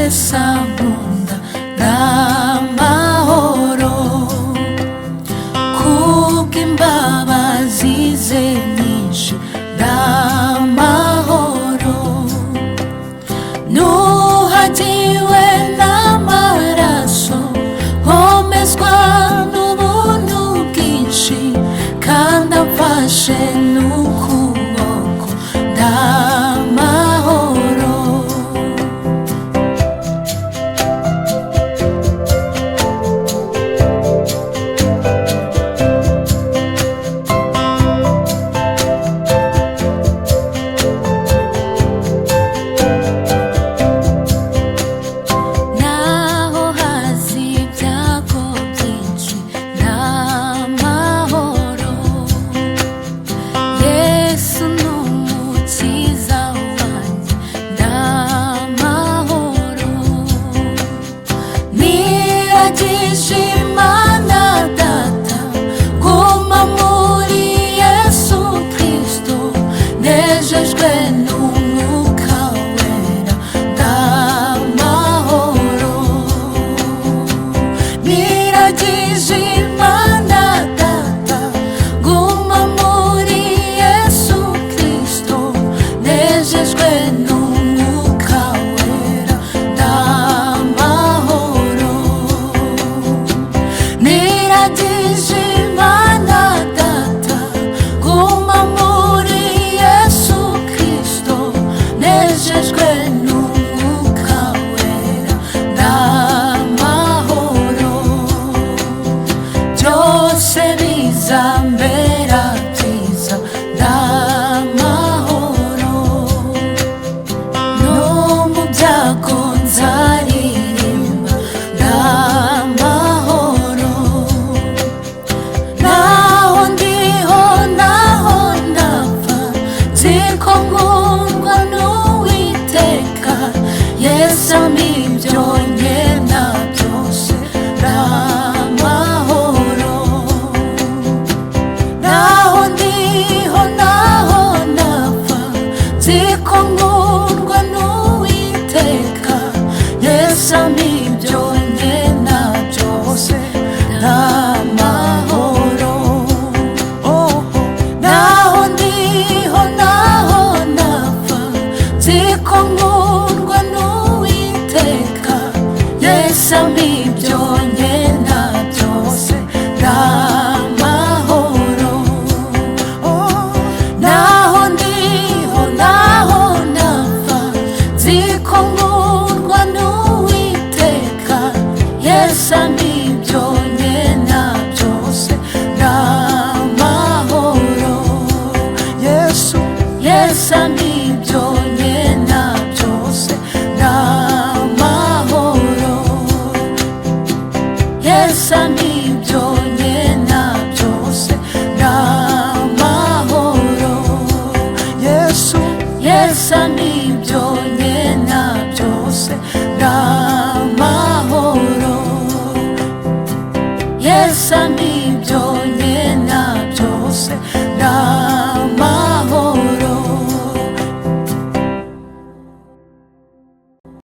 Yesu ankunda n'amahoro, kubw'imbabazi ze nyinshi n'amahoro, nuhagiwe n'amaraso, nkomezwa n'ubuntu bwinshi, kandi amfashe n'ukuboko n'amahoro. Zambera byiza n'amahoro, no mu byago nzaririmba n'amahoro, naho ndiho naho ndapfa, nzi ko nkundwa n'Uwiteka. Yesu ampa ibyo nkena byose n'amahoro, naho ndiho naho ndapfa, nzi ko nkundwa n'Uwiteka. Yesu ampa ibyo nkena byose n'amahoro, naho ndiho naho ndapfa, nzi ko nkundwa n'Uwiteka. Yesu ampa ibyo nkena byose n'amahoro, naho ndiho naho ndapfa, nzi ko nkundwa n'Uwiteka. Yesu ampa ibyo nkena byose n'amahoro, Yesu ampa ibyo nkena byose n'amahoro, Yesu ampa ibyo nkena byose n'amahoro, Yesu ampa ibyo nkena byose n'amahoro, Yesu ampa